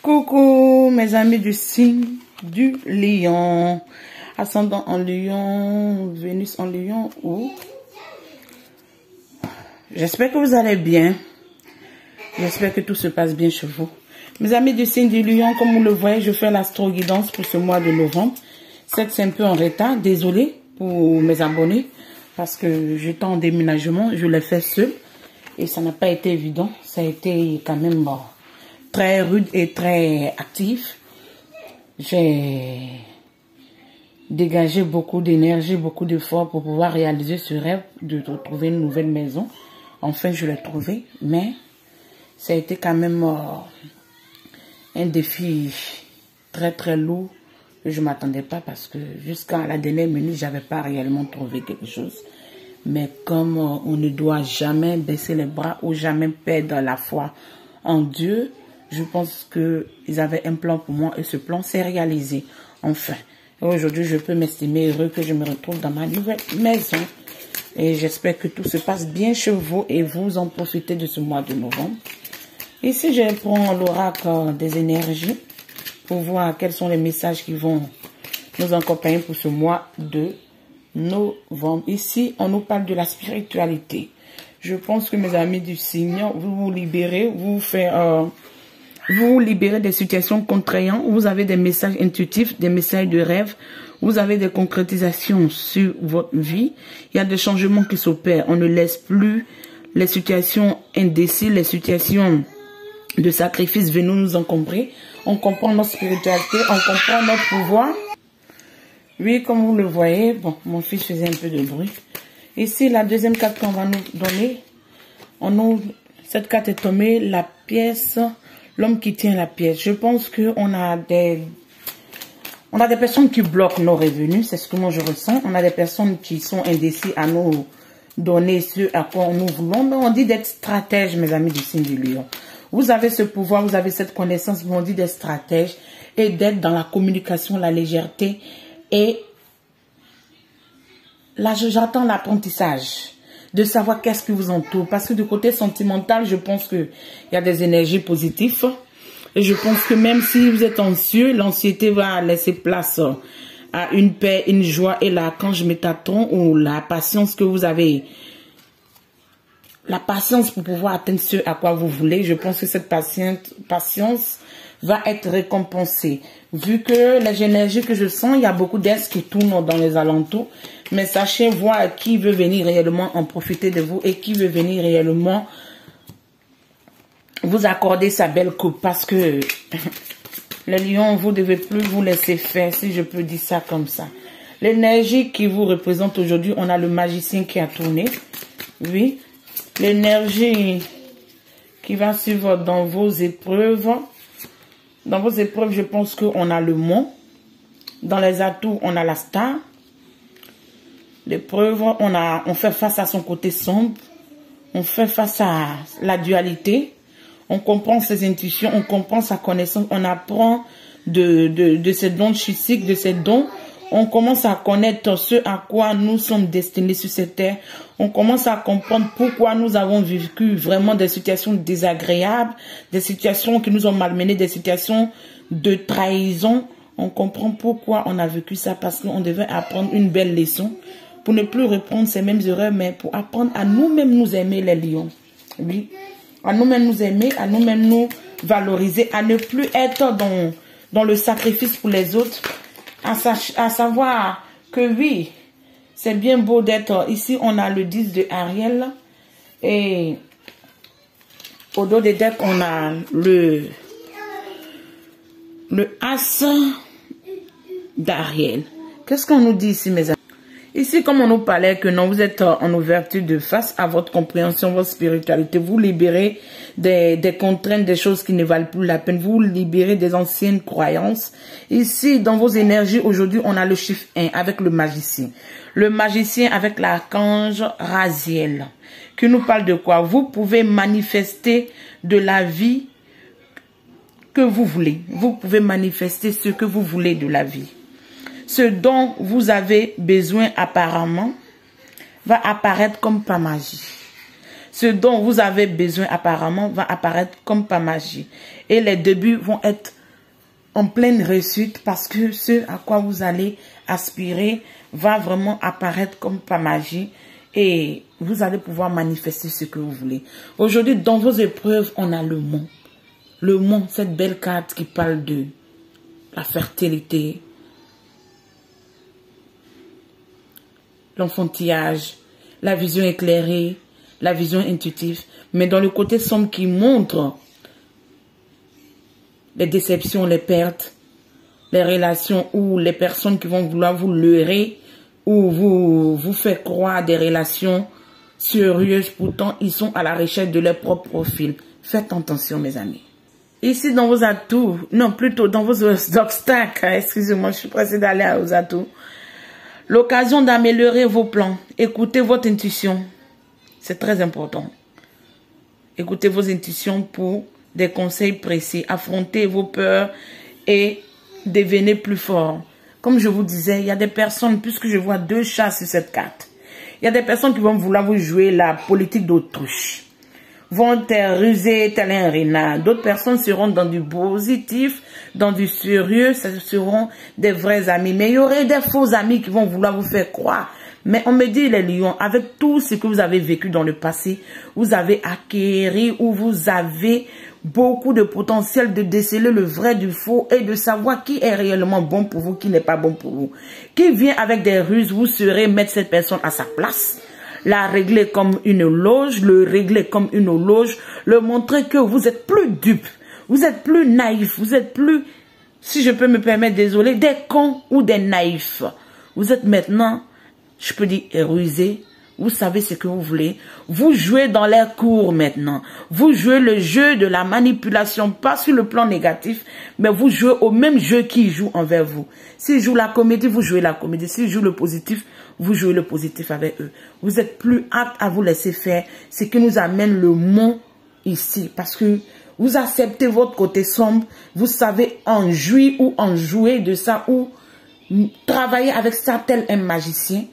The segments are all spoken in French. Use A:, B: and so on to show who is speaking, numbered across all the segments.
A: Coucou mes amis du signe du lion, ascendant en lion, Vénus en lion ou... J'espère que vous allez bien, j'espère que tout se passe bien chez vous. Mes amis du signe du lion, comme vous le voyez, je fais l'astro-guidance pour ce mois de novembre. C'est un peu en retard, désolé pour mes abonnés, parce que j'étais en déménagement, je l'ai fait seul et ça n'a pas été évident, ça a été quand même très rude et très actif. J'ai dégagé beaucoup d'énergie, beaucoup d'efforts pour pouvoir réaliser ce rêve de trouver une nouvelle maison. Enfin, je l'ai trouvé, mais ça a été quand même un défi très lourd que je ne m'attendais pas parce que jusqu'à la dernière minute, je n'avais pas réellement trouvé quelque chose. Mais comme on ne doit jamais baisser les bras ou jamais perdre la foi en Dieu, je pense qu'ils avaient un plan pour moi et ce plan s'est réalisé. Enfin, aujourd'hui, je peux m'estimer heureux que je me retrouve dans ma nouvelle maison. Et j'espère que tout se passe bien chez vous et vous en profitez de ce mois de novembre. Ici, je prends l'oracle des énergies pour voir quels sont les messages qui vont nous accompagner pour ce mois de novembre. Ici, on nous parle de la spiritualité. Je pense que mes amis du signe, vous vous libérez, vous libérez des situations contraignantes, vous avez des messages intuitifs, des messages de rêve, vous avez des concrétisations sur votre vie. Il y a des changements qui s'opèrent. On ne laisse plus les situations indécises, les situations de sacrifice venir nous encombrer. On comprend notre spiritualité, on comprend notre pouvoir. Oui, comme vous le voyez, bon, mon fils faisait un peu de bruit. Ici, la deuxième carte qu'on va nous donner, cette carte est tombée, la pièce, l'homme qui tient la pièce. Je pense qu'on a des personnes qui bloquent nos revenus, c'est ce que moi je ressens. On a des personnes qui sont indécises à nous donner ce à quoi nous voulons. Mais on dit d'être stratège, mes amis du signe du lion. Vous avez ce pouvoir, vous avez cette connaissance, mais on dit d'être stratège et d'être dans la communication, la légèreté. Et là, j'attends l'apprentissage de savoir qu'est-ce qui vous entoure. Parce que du côté sentimental, je pense qu'il y a des énergies positives. Et je pense que même si vous êtes anxieux, l'anxiété va laisser place à une paix, une joie et l'archange Métatron ou la patience que vous avez. La patience pour pouvoir atteindre ce à quoi vous voulez. Je pense que cette patience va être récompensée. Vu que les énergies que je sens, il y a beaucoup d'êtres qui tournent dans les alentours. Mais sachez voir qui veut venir réellement en profiter de vous et qui veut venir réellement vous accorder sa belle coupe. Parce que les lions, vous ne devez plus vous laisser faire, si je peux dire ça comme ça. L'énergie qui vous représente aujourd'hui, on a le magicien qui a tourné. Oui. L'énergie qui va suivre dans vos épreuves. Dans vos épreuves, je pense qu'on a le mont. Dans les atouts, on a la star. L'épreuve, on fait face à son côté sombre. On fait face à la dualité. On comprend ses intuitions, on comprend sa connaissance. On apprend de ses dons physiques, de ses dons. On commence à connaître ce à quoi nous sommes destinés sur cette terre. On commence à comprendre pourquoi nous avons vécu vraiment des situations désagréables, des situations qui nous ont malmenés, des situations de trahison. On comprend pourquoi on a vécu ça parce qu'on devait apprendre une belle leçon pour ne plus reprendre ces mêmes erreurs, mais pour apprendre à nous-mêmes nous aimer les lions. Oui, à nous-mêmes nous aimer, à nous-mêmes nous valoriser, à ne plus être dans le sacrifice pour les autres. À savoir que oui, c'est bien beau d'être ici. On a le 10 de Ariel et au dos des decks, on a le As d'Ariel. Qu'est-ce qu'on nous dit ici, mes amis? Ici, comme on nous parlait que non, vous êtes en ouverture de face à votre compréhension, votre spiritualité. Vous libérez des contraintes, des choses qui ne valent plus la peine. Vous libérez des anciennes croyances. Ici, dans vos énergies, aujourd'hui, on a le chiffre 1 avec le magicien. Le magicien avec l'archange Raziel. Qui nous parle de quoi? Vous pouvez manifester de la vie que vous voulez. Vous pouvez manifester ce que vous voulez de la vie. Ce dont vous avez besoin apparemment va apparaître comme par magie. Ce dont vous avez besoin apparemment va apparaître comme par magie. Et les débuts vont être en pleine réussite parce que ce à quoi vous allez aspirer va vraiment apparaître comme par magie et vous allez pouvoir manifester ce que vous voulez. Aujourd'hui, dans vos épreuves, on a le mont. Le mont, cette belle carte qui parle de la fertilité, l'enfantillage, la vision éclairée, la vision intuitive, mais dans le côté sombre qui montre les déceptions, les pertes, les relations ou les personnes qui vont vouloir vous leurrer ou vous faire croire des relations sérieuses, pourtant ils sont à la recherche de leur propre profil. Faites attention mes amis. Ici dans vos atouts, non plutôt dans vos obstacles, excusez-moi, je suis pressée d'aller aux atouts. L'occasion d'améliorer vos plans. Écoutez votre intuition. C'est très important. Écoutez vos intuitions pour des conseils précis. Affrontez vos peurs et devenez plus fort. Comme je vous disais, il y a des personnes, puisque je vois 2 chats sur cette carte, il y a des personnes qui vont vouloir vous jouer la politique d'autruche. Vont être rusés tel un renard. D'autres personnes seront dans du positif, dans du sérieux. Ce seront des vrais amis. Mais il y aurait des faux amis qui vont vouloir vous faire croire. Mais on me dit les lions, avec tout ce que vous avez vécu dans le passé, vous avez acquéri ou vous avez beaucoup de potentiel de déceler le vrai du faux et de savoir qui est réellement bon pour vous, qui n'est pas bon pour vous. Qui vient avec des ruses, vous saurez mettre cette personne à sa place. La régler comme une loge, le régler comme une loge, le montrer que vous êtes plus dupe, vous êtes plus naïf, vous êtes plus, si je peux me permettre, désolé, des cons ou des naïfs. Vous êtes maintenant, je peux dire, rusé, vous savez ce que vous voulez, vous jouez dans l'air court maintenant, vous jouez le jeu de la manipulation, pas sur le plan négatif, mais vous jouez au même jeu qu'ils jouent envers vous. S'ils jouent la comédie, vous jouez la comédie, s'ils jouent le positif, vous jouez le positif avec eux. Vous êtes plus apte à vous laisser faire. Ce qui nous amène le mot ici. Parce que vous acceptez votre côté sombre. Vous savez en jouir ou en jouer de ça. Ou travailler avec ça tel un magicien.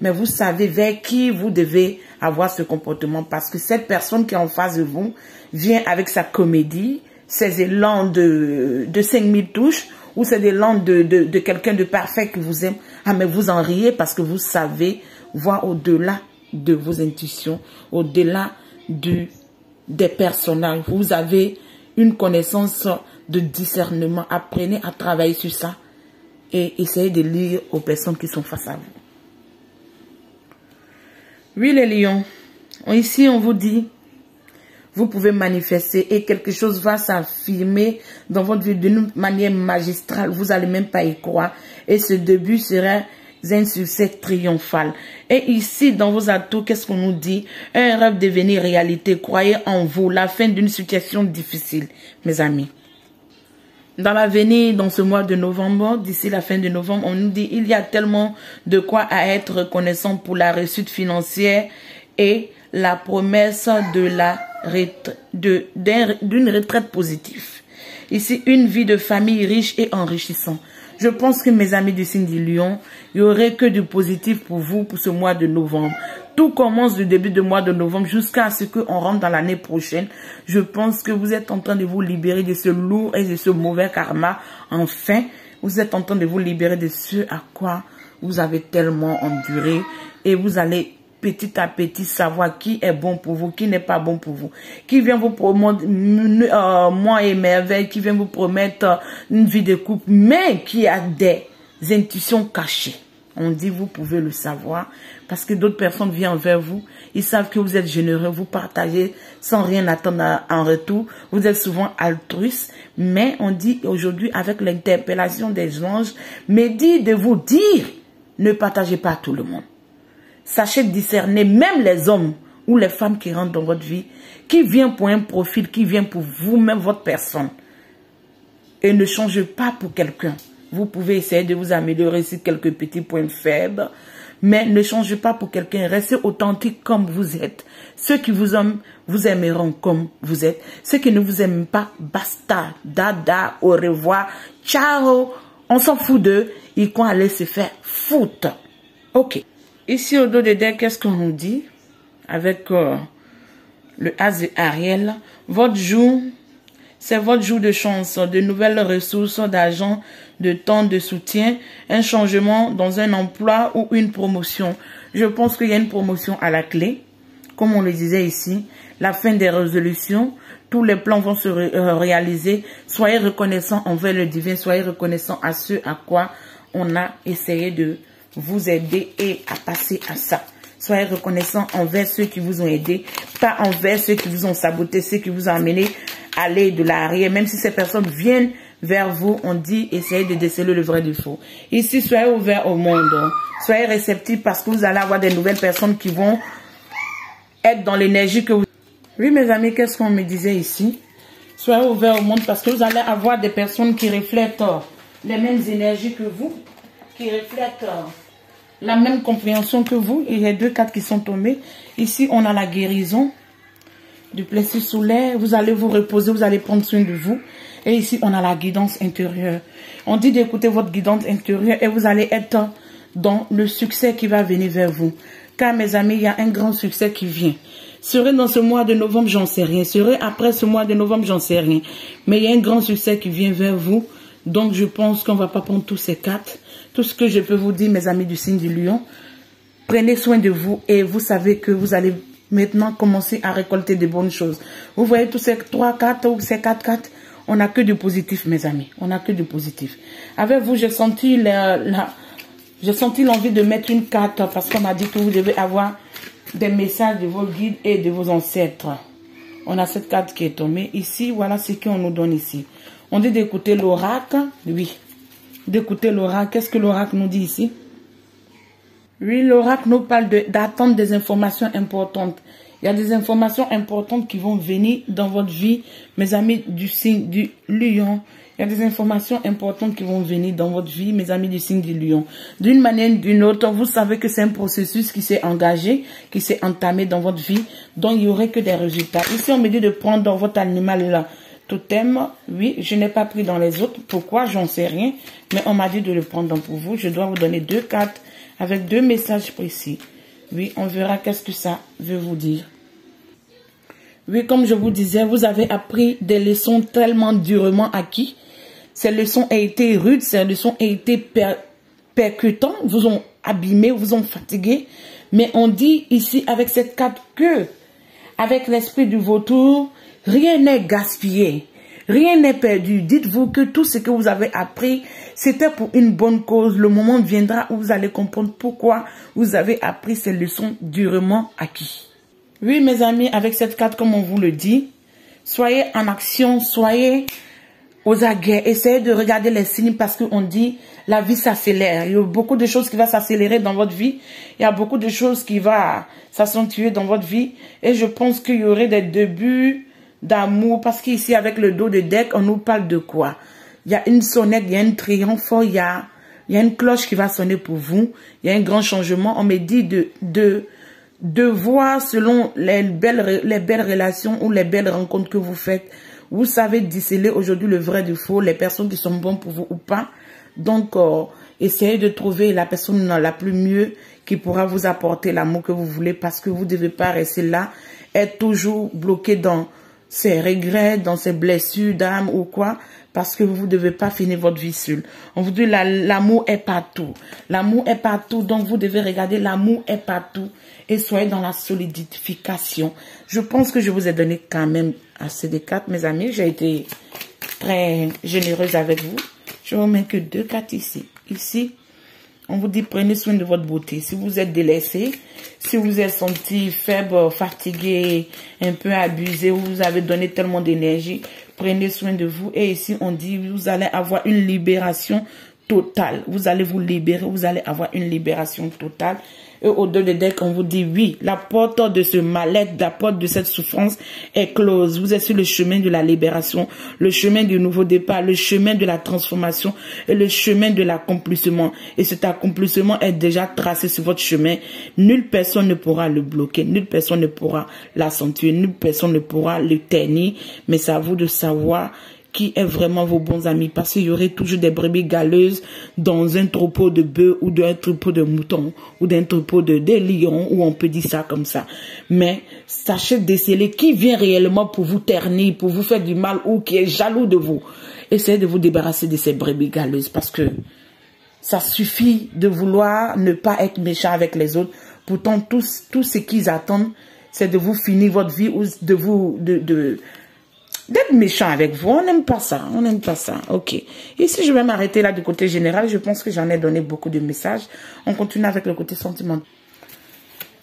A: Mais vous savez vers qui vous devez avoir ce comportement. Parce que cette personne qui est en face de vous vient avec sa comédie. Ses élans de 5000 touches. Ou c'est l'élan de quelqu'un de parfait qui vous aime. Ah, mais vous en riez parce que vous savez voir au-delà de vos intuitions, au-delà des personnages. Vous avez une connaissance de discernement. Apprenez à travailler sur ça et essayez de lire aux personnes qui sont face à vous. Oui, les lions. Ici, on vous dit, vous pouvez manifester et quelque chose va s'affirmer dans votre vie d'une manière magistrale. Vous n'allez même pas y croire. Et ce début sera un succès triomphal. Et ici, dans vos atouts, qu'est-ce qu'on nous dit? Un rêve devenir réalité. Croyez en vous. La fin d'une situation difficile, mes amis. Dans l'avenir, dans ce mois de novembre, d'ici la fin de novembre, on nous dit il y a tellement de quoi à être reconnaissant pour la réussite financière et la promesse d'une retraite positive. Ici, une vie de famille riche et enrichissante. Je pense que mes amis du signe du lion, il n'y aurait que du positif pour vous pour ce mois de novembre. Tout commence du début du mois de novembre jusqu'à ce qu'on rentre dans l'année prochaine. Je pense que vous êtes en train de vous libérer de ce lourd et de ce mauvais karma. Enfin, vous êtes en train de vous libérer de ce à quoi vous avez tellement enduré et vous allez petit à petit savoir qui est bon pour vous, qui n'est pas bon pour vous, qui vient vous promettre moi et merveille, qui vient vous promettre une vie de couple, mais qui a des intuitions cachées. On dit vous pouvez le savoir parce que d'autres personnes viennent vers vous, ils savent que vous êtes généreux, vous partagez sans rien attendre en retour, vous êtes souvent altruiste, mais on dit aujourd'hui avec l'interpellation des anges, mais dit de vous dire, ne partagez pas à tout le monde. Sachez discerner même les hommes ou les femmes qui rentrent dans votre vie, qui viennent pour un profil, qui viennent pour vous-même, votre personne. Et ne changez pas pour quelqu'un. Vous pouvez essayer de vous améliorer sur quelques petits points faibles, mais ne changez pas pour quelqu'un. Restez authentique comme vous êtes. Ceux qui vous aiment, vous aimeront comme vous êtes. Ceux qui ne vous aiment pas, basta, dada, au revoir, ciao. On s'en fout d'eux. Ils vont aller se faire foutre. Ok. Ici, au dos des decks, qu'est-ce qu'on nous dit? Avec le As de Ariel. Votre jour, c'est votre jour de chance, de nouvelles ressources, d'argent, de temps, de soutien, un changement dans un emploi ou une promotion. Je pense qu'il y a une promotion à la clé, comme on le disait ici, la fin des résolutions, tous les plans vont se réaliser. Soyez reconnaissants envers le divin, soyez reconnaissants à ce à quoi on a essayé de vous aider et à passer à ça. Soyez reconnaissants envers ceux qui vous ont aidé, pas envers ceux qui vous ont saboté, ceux qui vous ont amené à aller de l'arrière. Même si ces personnes viennent vers vous, on dit essayez de déceler le vrai du faux. Ici, soyez ouverts au monde. Soyez réceptifs parce que vous allez avoir des nouvelles personnes qui vont être dans l'énergie que vous... Oui, mes amis, qu'est-ce qu'on me disait ici? Soyez ouverts au monde parce que vous allez avoir des personnes qui reflètent les mêmes énergies que vous, qui reflètent la même compréhension que vous. Il y a 2 cartes qui sont tombées. Ici, on a la guérison du plexus solaire. Vous allez vous reposer, vous allez prendre soin de vous. Et ici, on a la guidance intérieure. On dit d'écouter votre guidance intérieure et vous allez être dans le succès qui va venir vers vous. Car, mes amis, il y a un grand succès qui vient. Serait dans ce mois de novembre, j'en sais rien. Serait après ce mois de novembre, j'en sais rien. Mais il y a un grand succès qui vient vers vous. Donc, je pense qu'on ne va pas prendre tous ces cartes. Tout ce que je peux vous dire, mes amis du signe du lion, prenez soin de vous et vous savez que vous allez maintenant commencer à récolter de bonnes choses. Vous voyez tous ces 3 cartes ou ces 4 cartes, on n'a que du positif, mes amis. On n'a que du positif. Avec vous, j'ai senti l'envie de mettre une carte parce qu'on m'a dit que vous devez avoir des messages de vos guides et de vos ancêtres. On a cette carte qui est tombée. Ici, voilà ce qu'on nous donne ici. On dit d'écouter l'oracle. Oui, d'écouter l'oracle. Qu'est-ce que l'oracle nous dit ici? Oui, l'oracle nous parle d'attendre des informations importantes. Il y a des informations importantes qui vont venir dans votre vie, mes amis du signe du lion. Il y a des informations importantes qui vont venir dans votre vie, mes amis du signe du lion. D'une manière ou d'une autre, vous savez que c'est un processus qui s'est engagé, qui s'est entamé dans votre vie, dont il n'y aurait que des résultats. Ici, on me dit de prendre dans votre animal là, totem. Oui, je n'ai pas pris dans les autres. Pourquoi? J'en sais rien. Mais on m'a dit de le prendre pour vous. Je dois vous donner 2 cartes avec 2 messages précis. Oui, on verra qu'est-ce que ça veut vous dire. Oui, comme je vous disais, vous avez appris des leçons tellement durement acquis. Ces leçons ont été rudes, ces leçons ont été percutantes, vous ont abîmé, vous ont fatigué. Mais on dit ici avec cette carte que, avec l'esprit du vautour, rien n'est gaspillé, rien n'est perdu. Dites-vous que tout ce que vous avez appris, c'était pour une bonne cause. Le moment viendra où vous allez comprendre pourquoi vous avez appris ces leçons durement acquis. Oui, mes amis, avec cette carte, comme on vous le dit, soyez en action, soyez aux aguets, essayez de regarder les signes parce qu'on dit la vie s'accélère. Il y a beaucoup de choses qui vont s'accélérer dans votre vie. Il y a beaucoup de choses qui vont s'accentuer dans votre vie. Et je pense qu'il y aurait des débuts d'amour parce qu'ici, avec le dos de deck, on nous parle de quoi? Il y a une sonnette, il y a un triomphe, il y a une cloche qui va sonner pour vous. Il y a un grand changement. On me dit de voir selon les belles relations ou les belles rencontres que vous faites. Vous savez déceler aujourd'hui le vrai du faux, les personnes qui sont bonnes pour vous ou pas. Donc, essayez de trouver la personne la plus mieux qui pourra vous apporter l'amour que vous voulez parce que vous ne devez pas rester là, être toujours bloqué dans ces regrets, dans ces blessures d'âme ou quoi, parce que vous ne devez pas finir votre vie seul. On vous dit l'amour est partout. L'amour est partout, donc vous devez regarder l'amour est partout et soyez dans la solidification. Je pense que je vous ai donné quand même assez de cartes, mes amis. J'ai été très généreuse avec vous. Je vous mets que 2 cartes ici. Ici, on vous dit prenez soin de votre beauté. Si vous êtes délaissé, si vous êtes senti faible, fatigué, un peu abusé, vous avez donné tellement d'énergie, prenez soin de vous. Et ici, on dit vous allez avoir une libération totale. Vous allez vous libérer, vous allez avoir une libération totale. Et au-delà de deck, on vous dit oui, la porte de ce mal-être, la porte de cette souffrance est close. Vous êtes sur le chemin de la libération, le chemin du nouveau départ, le chemin de la transformation et le chemin de l'accomplissement. Et cet accomplissement est déjà tracé sur votre chemin. Nulle personne ne pourra le bloquer, nulle personne ne pourra l'accentuer, nulle personne ne pourra le ternir. Mais c'est à vous de savoir qui est vraiment vos bons amis. Parce qu'il y aurait toujours des brebis galeuses dans un troupeau de bœufs ou d'un troupeau de moutons ou d'un troupeau de lions, ou on peut dire ça comme ça. Mais sachez déceler qui vient réellement pour vous ternir, pour vous faire du mal ou qui est jaloux de vous. Essayez de vous débarrasser de ces brebis galeuses parce que ça suffit de vouloir ne pas être méchant avec les autres. Pourtant, tout ce qu'ils attendent, c'est de vous finir votre vie ou d'être méchant avec vous. On n'aime pas ça. On n'aime pas ça. Ok. Ici, je vais m'arrêter là du côté général. Je pense que j'en ai donné beaucoup de messages. On continue avec le côté sentimental.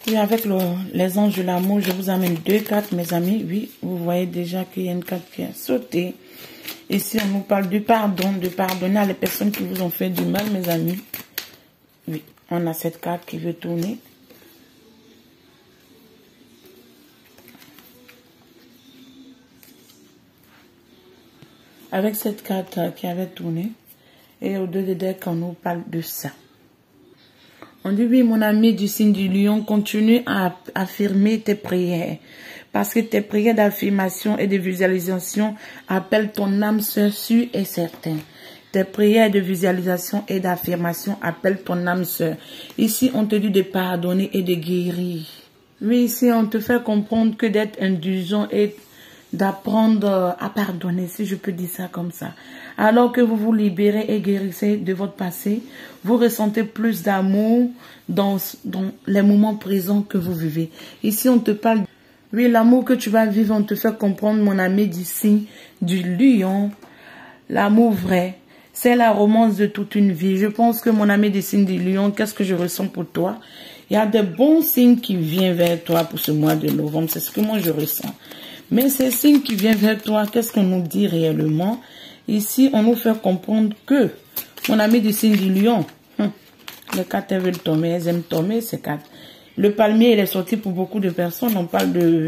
A: Et avec les anges de l'amour, je vous amène 2 cartes, mes amis. Oui, vous voyez déjà qu'il y a une carte qui a sauté. Ici, on nous parle du pardon, de pardonner à les personnes qui vous ont fait du mal, mes amis. Oui, on a cette carte qui veut tourner. Avec cette carte qui avait tourné, et au deux de deck, on nous parle de ça. On dit, oui, mon ami du signe du lion, continue à affirmer tes prières. Parce que tes prières d'affirmation et de visualisation appellent ton âme sœur sûre et certaine. Tes prières de visualisation et d'affirmation appellent ton âme sœur. Ici, on te dit de pardonner et de guérir. Oui, ici, on te fait comprendre que d'être indulgent et d'apprendre à pardonner, si je peux dire ça comme ça. Alors que vous vous libérez et guérissez de votre passé, vous ressentez plus d'amour dans les moments présents que vous vivez. Ici, on te parle, oui, l'amour que tu vas vivre, on te fait comprendre, mon ami du signe du lion, l'amour vrai, c'est la romance de toute une vie. Je pense que mon ami du signe du lion, qu'est-ce que je ressens pour toi? Il y a des bons signes qui viennent vers toi pour ce mois de novembre, c'est ce que moi je ressens. Mais ces signes qui viennent vers toi, qu'est-ce qu'on nous dit réellement? Ici, on nous fait comprendre que, mon ami du signe du lion, les cartes veulent tomber, elles aiment tomber, ces cartes. Le palmier, il est sorti pour beaucoup de personnes. On parle de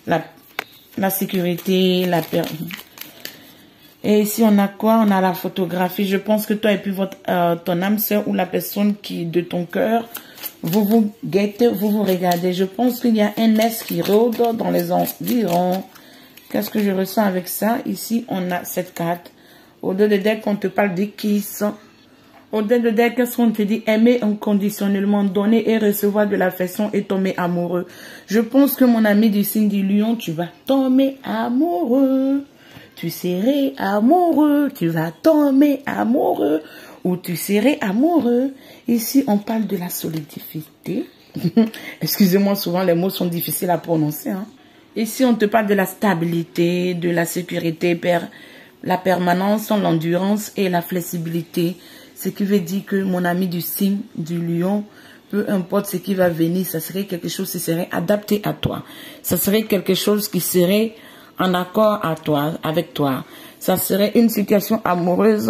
A: la sécurité, la paix. Et ici, on a quoi? On a la photographie. Je pense que toi et puis ton âme sœur ou la personne qui de ton cœur, vous vous guettez, vous vous regardez. Je pense qu'il y a un S qui rôde dans les environs. Qu'est-ce que je ressens avec ça? Ici, on a cette carte. Au-delà de deck, on te parle de kiss. Au-delà de deck, qu'est-ce qu'on te dit? Aimer inconditionnellement, donner et recevoir de l'affection et tomber amoureux. Je pense que mon ami du signe du lion, tu vas tomber amoureux. Tu serais amoureux. Tu vas tomber amoureux. Ou tu serais amoureux. Ici, on parle de la solidité. Excusez-moi, souvent les mots sont difficiles à prononcer. Hein. Ici, on te parle de la stabilité, de la sécurité, la permanence, l'endurance et la flexibilité. Ce qui veut dire que mon ami du signe du lion, peu importe ce qui va venir, ça serait quelque chose qui serait adapté à toi. Ça serait quelque chose qui serait en accord à toi, avec toi. Ça serait une situation amoureuse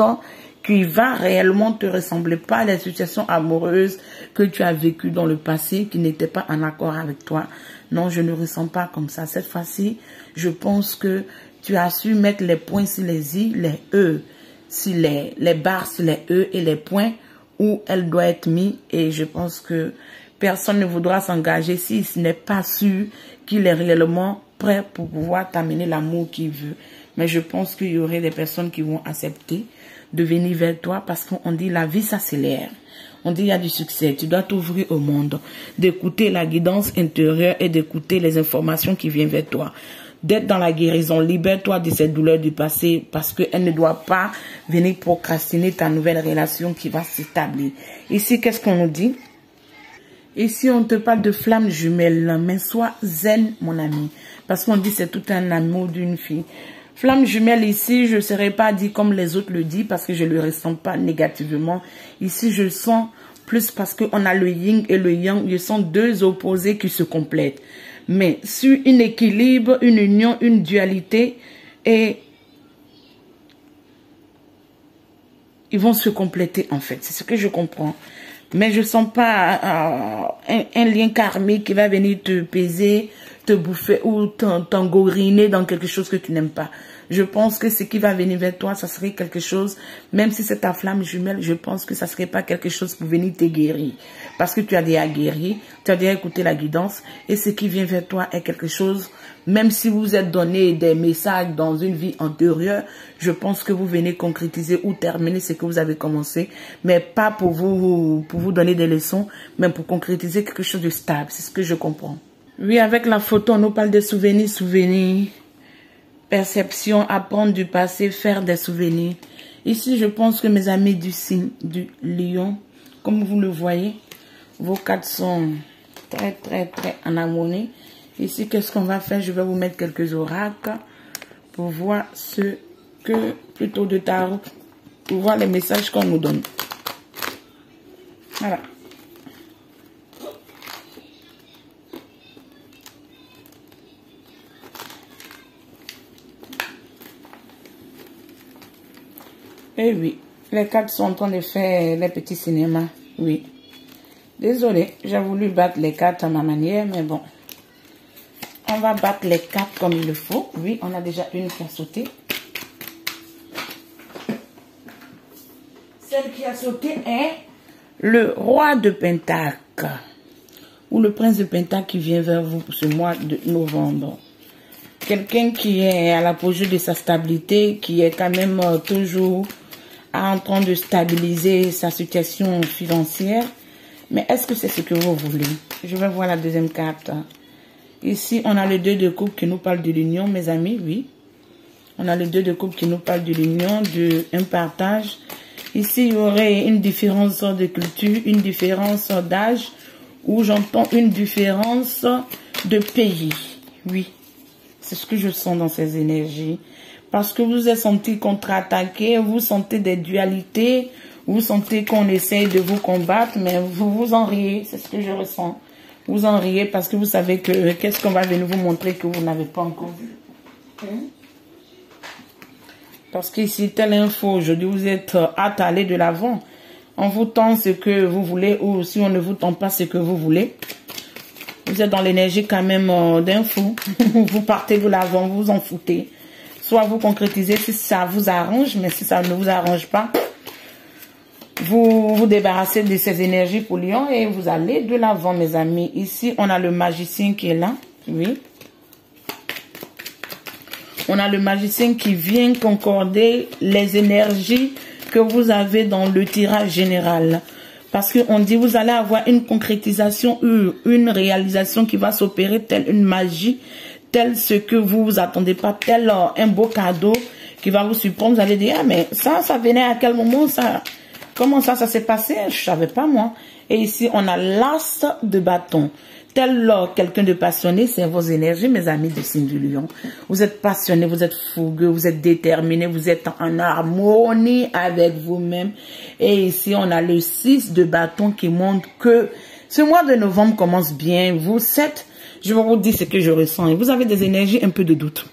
A: qui va réellement te ressembler, pas les situations amoureuses que tu as vécues dans le passé, qui n'étaient pas en accord avec toi. Non, je ne ressens pas comme ça. Cette fois-ci, je pense que tu as su mettre les points sur les i, les e, sur les barres sur les e et les points où elle doit être mise. Et je pense que personne ne voudra s'engager s'il n'est pas sûr qu'il est réellement prêt pour pouvoir t'amener l'amour qu'il veut. Mais je pense qu'il y aurait des personnes qui vont accepter de venir vers toi parce qu'on dit la vie s'accélère. On dit il y a du succès. Tu dois t'ouvrir au monde, d'écouter la guidance intérieure et d'écouter les informations qui viennent vers toi. D'être dans la guérison, libère-toi de cette douleur du passé parce qu'elle ne doit pas venir procrastiner ta nouvelle relation qui va s'établir. Ici, qu'est-ce qu'on nous dit? Ici, on te parle de flamme jumelle, mais sois zen, mon ami. Parce qu'on dit c'est tout un amour d'une fille. Flamme jumelle ici, je ne serais pas dit comme les autres le disent parce que je ne le ressens pas négativement. Ici, je sens plus parce qu'on a le yin et le yang. Ce sont deux opposés qui se complètent. Mais sur un équilibre, une union, une dualité, et ils vont se compléter en fait. C'est ce que je comprends. Mais je ne sens pas un lien karmique qui va venir te peser, te bouffer ou t'engoriner dans quelque chose que tu n'aimes pas. Je pense que ce qui va venir vers toi, ça serait quelque chose, même si c'est ta flamme jumelle, je pense que ça serait pas quelque chose pour venir te guérir. Parce que tu as déjà guéri, tu as déjà écouté la guidance, et ce qui vient vers toi est quelque chose Même si vous êtes donné des messages dans une vie antérieure, je pense que vous venez concrétiser ou terminer ce que vous avez commencé, mais pas pour vous donner des leçons, mais pour concrétiser quelque chose de stable. C'est ce que je comprends. Oui, avec la photo, on nous parle de souvenirs, perception, apprendre du passé, faire des souvenirs. Ici, je pense que mes amis du signe du lion, comme vous le voyez, vos cartes sont très en harmonie. Ici, qu'est-ce qu'on va faire? Je vais vous mettre quelques oracles pour voir ce que, plutôt de tarot, pour voir les messages qu'on nous donne. Voilà. Et oui, les cartes sont en train de faire les petits cinémas. Oui. Désolée, j'ai voulu battre les cartes à ma manière, mais bon. On va battre les cartes comme il le faut. Oui, on a déjà une qui a sauté. Celle qui a sauté est le roi de Pentacle. Ou le prince de Pentacle qui vient vers vous pour ce mois de novembre. Quelqu'un qui est à l'apogée de sa stabilité, qui est quand même toujours en train de stabiliser sa situation financière. Mais est-ce que c'est ce que vous voulez? Je vais voir la deuxième carte. Ici, on a le 2 de coupe qui nous parle de l'union, mes amis, oui. On a le 2 de coupe qui nous parle de l'union, d'un partage. Ici, il y aurait une différence de culture, une différence d'âge, ou j'entends une différence de pays. Oui, c'est ce que je sens dans ces énergies. Parce que vous vous êtes senti contre-attaqué, vous sentez des dualités, vous sentez qu'on essaye de vous combattre, mais vous vous en riez, c'est ce que je ressens. Vous en riez parce que vous savez que qu'est-ce qu'on va venir vous montrer que vous n'avez pas encore vu. Parce qu'ici, telle info, aujourd'hui, vous êtes hâte à aller de l'avant. On vous tend ce que vous voulez ou si on ne vous tend pas ce que vous voulez. Vous êtes dans l'énergie quand même d'info. Vous partez de l'avant, vous vous en foutez. Soit vous concrétisez si ça vous arrange, mais si ça ne vous arrange pas, vous vous débarrassez de ces énergies pour Lion et vous allez de l'avant, mes amis. Ici, on a le magicien qui est là. Oui. On a le magicien qui vient concorder les énergies que vous avez dans le tirage général. Parce qu'on dit vous allez avoir une concrétisation, une réalisation qui va s'opérer telle une magie, tel ce que vous vous attendez pas, tel un beau cadeau qui va vous surprendre. Vous allez dire, ah mais ça venait à quel moment ça? Comment ça s'est passé? Je savais pas moi. Et ici, on a l'as de bâton. Tel quelqu'un de passionné, c'est vos énergies, mes amis du signe du lion. Vous êtes passionné, vous êtes fougueux, vous êtes déterminé, vous êtes en harmonie avec vous-même. Et ici, on a le 6 de bâton qui montre que ce mois de novembre commence bien. Vous êtes, je vais vous dire ce que je ressens. Et vous avez des énergies un peu de doute.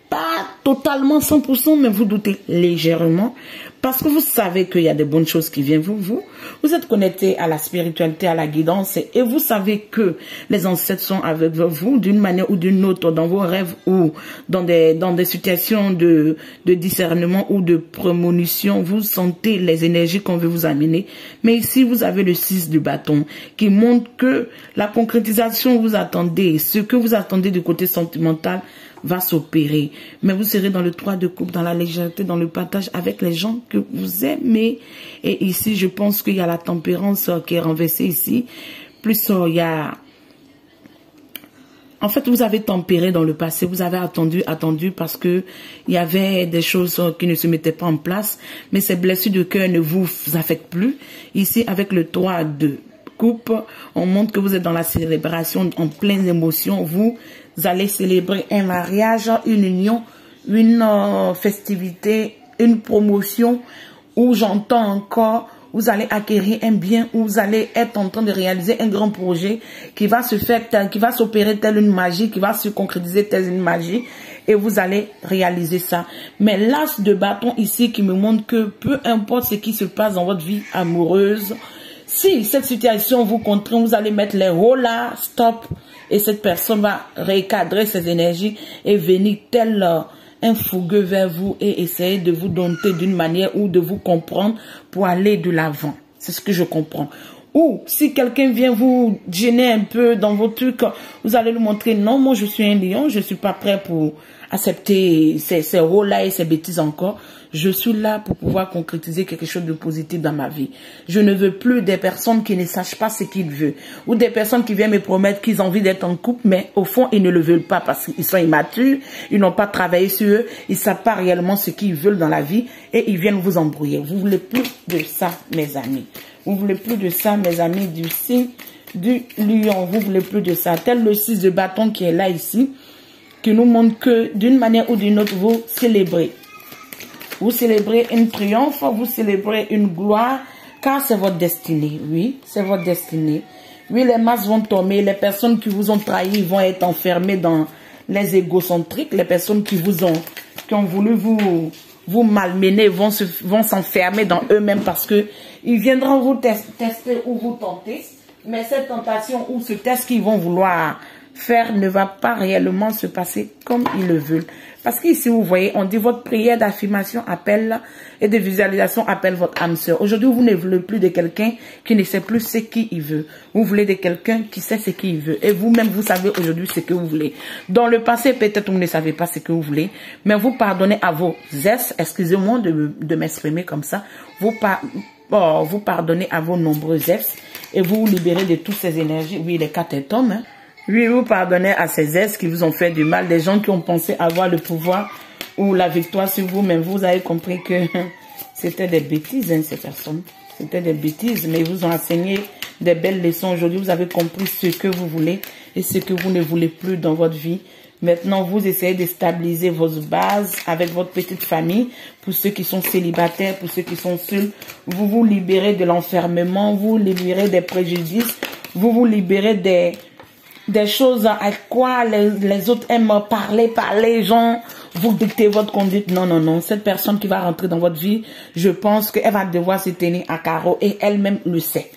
A: Pas totalement 100%, mais vous doutez légèrement. Parce que vous savez qu'il y a des bonnes choses qui viennent vous êtes connecté à la spiritualité, à la guidance et vous savez que les ancêtres sont avec vous d'une manière ou d'une autre dans vos rêves ou dans des situations de discernement ou de prémonition. Vous sentez les énergies qu'on veut vous amener. Mais ici, vous avez le 6 du bâton qui montre que la concrétisation vous attendez, ce que vous attendez du côté sentimental va s'opérer. Mais vous serez dans le 3 de coupe, dans la légèreté, dans le partage avec les gens que vous aimez. Et ici, je pense qu'il y a la tempérance qui est renversée ici. Plus il y a... En fait, vous avez tempéré dans le passé. Vous avez attendu parce que il y avait des choses qui ne se mettaient pas en place. Mais ces blessures de cœur ne vous affectent plus. Ici, avec le 3 de coupe, on montre que vous êtes dans la célébration, en pleine émotion. Vous allez célébrer un mariage, une union, une festivité, une promotion où j'entends encore, vous allez acquérir un bien, où vous allez être en train de réaliser un grand projet qui va se faire, qui va s'opérer telle une magie, qui va se concrétiser telle une magie et vous allez réaliser ça. Mais l'as de bâton ici qui me montre que peu importe ce qui se passe dans votre vie amoureuse, si cette situation vous contraint, vous allez mettre les rôles là, stop. Et cette personne va recadrer ses énergies et venir tel un fougueux vers vous et essayer de vous dompter d'une manière ou de vous comprendre pour aller de l'avant. C'est ce que je comprends. Ou si quelqu'un vient vous gêner un peu dans vos trucs, vous allez lui montrer, non, moi je suis un lion, je suis pas prêt pour accepter ces rôles-là et ces bêtises encore. Je suis là pour pouvoir concrétiser quelque chose de positif dans ma vie. Je ne veux plus des personnes qui ne sachent pas ce qu'ils veulent. Ou des personnes qui viennent me promettre qu'ils ont envie d'être en couple, mais au fond, ils ne le veulent pas parce qu'ils sont immatures, ils n'ont pas travaillé sur eux, ils ne savent pas réellement ce qu'ils veulent dans la vie et ils viennent vous embrouiller. Vous voulez plus de ça, mes amis. Vous voulez plus de ça, mes amis du signe du lion. Vous voulez plus de ça. Tel le 6 de bâton qui est là ici, qui nous montre que d'une manière ou d'une autre, vous célébrez. Vous célébrez une triomphe, vous célébrez une gloire, car c'est votre destinée. Oui, c'est votre destinée. Oui, les masses vont tomber, les personnes qui vous ont trahi vont être enfermées dans les égocentriques, les personnes qui ont voulu vous malmener vont s'enfermer dans eux-mêmes parce que ils viendront vous tester ou vous tenter, mais cette tentation ou ce test qu'ils vont vouloir faire ne va pas réellement se passer comme ils le veulent. Parce qu'ici, vous voyez, on dit votre prière d'affirmation appelle et de visualisation appelle votre âme sœur. Aujourd'hui, vous ne voulez plus de quelqu'un qui ne sait plus ce qu'il veut. Vous voulez de quelqu'un qui sait ce qu'il veut. Et vous-même, vous savez aujourd'hui ce que vous voulez. Dans le passé, peut-être vous ne savez pas ce que vous voulez, mais vous pardonnez à vos ex, excusez-moi de m'exprimer comme ça, vous pardonnez à vos nombreux ex et vous vous libérez de toutes ces énergies. Oui, les 4 tomes, hein. Oui, vous pardonnez à ces ex qui vous ont fait du mal, des gens qui ont pensé avoir le pouvoir ou la victoire sur vous, mais vous avez compris que c'était des bêtises, hein, ces personnes. C'était des bêtises, mais ils vous ont enseigné des belles leçons. Aujourd'hui, vous avez compris ce que vous voulez et ce que vous ne voulez plus dans votre vie. Maintenant, vous essayez de stabiliser vos bases avec votre petite famille. Pour ceux qui sont célibataires, pour ceux qui sont seuls, vous vous libérez de l'enfermement, vous libérez des préjudices, vous vous libérez des choses à quoi les autres aiment parler, gens, vous dictez votre conduite. Non, non, non. Cette personne qui va rentrer dans votre vie, je pense qu'elle va devoir se tenir à carreau et elle-même le sait.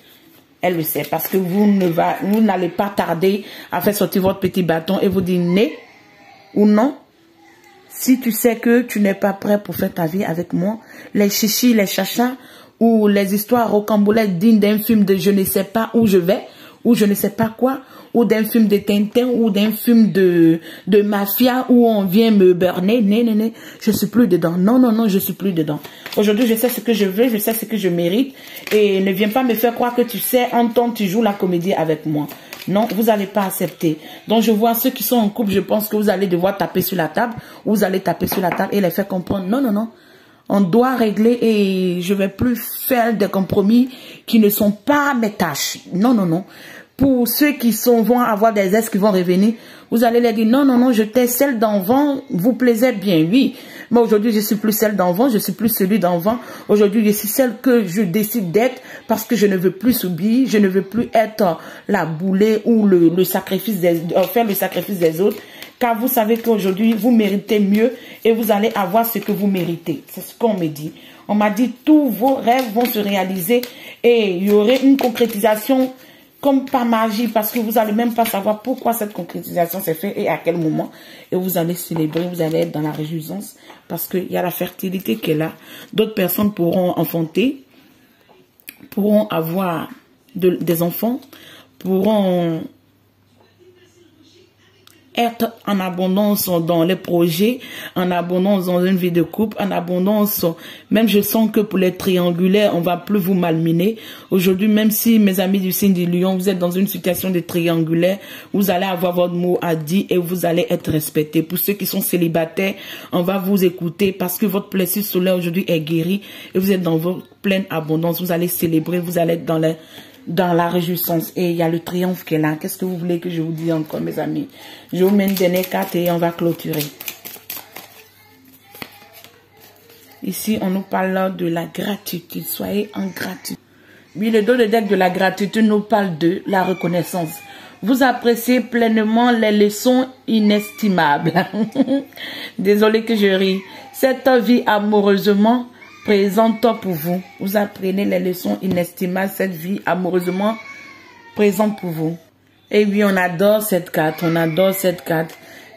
A: Elle le sait parce que vous n'allez pas tarder à faire sortir votre petit bâton et vous dire né ou non. Si tu sais que tu n'es pas prêt pour faire ta vie avec moi, les chichis, les chachas ou les histoires rocambolesques dignes d'un film de je ne sais pas où je vais ou je ne sais pas quoi, ou d'un film de Tintin, ou d'un film de mafia, où on vient me berner, non, je suis plus dedans. Non, non, non, je suis plus dedans. Aujourd'hui, je sais ce que je veux, je sais ce que je mérite, et ne viens pas me faire croire que tu sais, en temps, tu joues la comédie avec moi. Non, vous n'allez pas accepter. Donc, je vois ceux qui sont en couple, je pense que vous allez devoir taper sur la table, vous allez taper sur la table et les faire comprendre. Non, non, non. On doit régler et je vais plus faire des compromis qui ne sont pas mes tâches. Non, non, non. Pour ceux qui vont avoir des ex qui vont revenir, vous allez leur dire non, non, non, j'étais celle d'enfant, vous plaisez bien, oui. Mais aujourd'hui, je suis plus celle d'enfant, je suis plus celui d'enfant. Aujourd'hui, je suis celle que je décide d'être parce que je ne veux plus subir, je ne veux plus être la boulée ou le sacrifice faire le sacrifice des autres. Car vous savez qu'aujourd'hui, vous méritez mieux et vous allez avoir ce que vous méritez. C'est ce qu'on me dit. On m'a dit tous vos rêves vont se réaliser et il y aurait une concrétisation comme par magie, parce que vous n'allez même pas savoir pourquoi cette concrétisation s'est faite et à quel moment. Et vous allez célébrer, vous allez être dans la réjouissance, parce qu'il y a la fertilité qui est là. D'autres personnes pourront enfanter, pourront avoir des enfants, pourront être en abondance dans les projets, en abondance dans une vie de couple, en abondance, même je sens que pour les triangulaires, on va plus vous malmener. Aujourd'hui, même si mes amis du signe du lion, vous êtes dans une situation de triangulaire, vous allez avoir votre mot à dire et vous allez être respecté. Pour ceux qui sont célibataires, on va vous écouter parce que votre plexus solaire aujourd'hui est guéri et vous êtes dans votre pleine abondance. Vous allez célébrer, vous allez être dans la réjouissance. Et il y a le triomphe qui est là. Qu'est-ce que vous voulez que je vous dise encore, mes amis? Je vous mets une dernière carte et on va clôturer. Ici, on nous parle de la gratitude. Soyez en gratitude. Oui, le dos de deck de la gratitude nous parle de la reconnaissance. Vous appréciez pleinement les leçons inestimables. Désolée que je ris. Cette vie amoureusement présente pour vous. Vous apprenez les leçons inestimables, cette vie amoureusement présente pour vous. Et oui, on adore cette carte, on adore cette carte.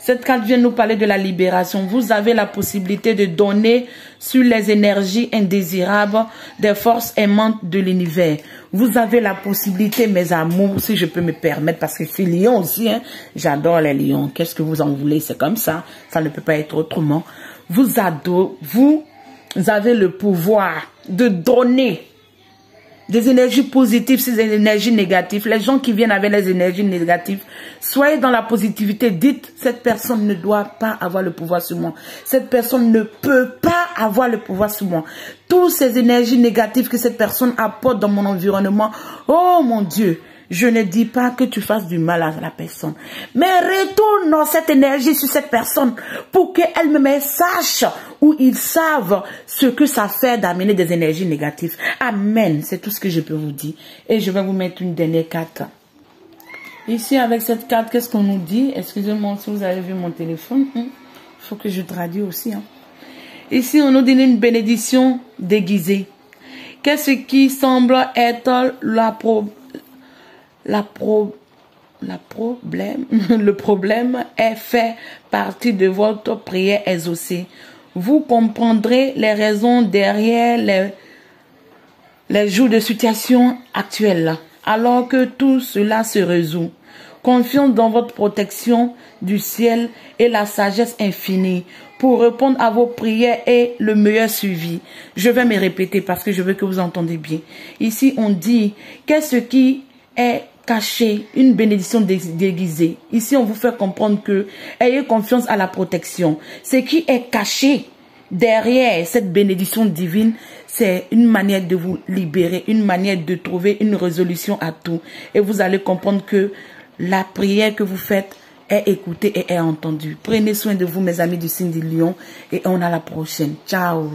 A: Cette carte vient nous parler de la libération. Vous avez la possibilité de donner sur les énergies indésirables des forces aimantes de l'univers. Vous avez la possibilité, mes amours, si je peux me permettre, parce que je suis lion aussi, hein. J'adore les lions. Qu'est-ce que vous en voulez? C'est comme ça. Ça ne peut pas être autrement. Vous avez le pouvoir de donner des énergies positives sur des énergies négatives. Les gens qui viennent avec les énergies négatives, soyez dans la positivité. Dites, cette personne ne doit pas avoir le pouvoir sur moi. Cette personne ne peut pas avoir le pouvoir sur moi. Toutes ces énergies négatives que cette personne apporte dans mon environnement, oh mon Dieu, je ne dis pas que tu fasses du mal à la personne, mais retourne cette énergie sur cette personne pour qu'elle me sache ou ils savent ce que ça fait d'amener des énergies négatives. Amen. C'est tout ce que je peux vous dire. Et je vais vous mettre une dernière carte. Ici, avec cette carte, qu'est-ce qu'on nous dit? Excusez-moi si vous avez vu mon téléphone. Il faut que je traduise aussi. Ici, on nous donne une bénédiction déguisée. Qu'est-ce qui semble être le problème est fait partie de votre prière exaucée. Vous comprendrez les raisons derrière les jours de situation actuelle, alors que tout cela se résout. Confiance dans votre protection du ciel et la sagesse infinie pour répondre à vos prières et le meilleur suivi. Je vais me répéter parce que je veux que vous entendiez bien. Ici, on dit qu'est-ce qui est caché, une bénédiction déguisée. Ici, on vous fait comprendre que ayez confiance à la protection. Ce qui est caché derrière cette bénédiction divine, c'est une manière de vous libérer, une manière de trouver une résolution à tout. Et vous allez comprendre que la prière que vous faites est écoutée et est entendue. Prenez soin de vous, mes amis du signe du lion, et on a la prochaine. Ciao!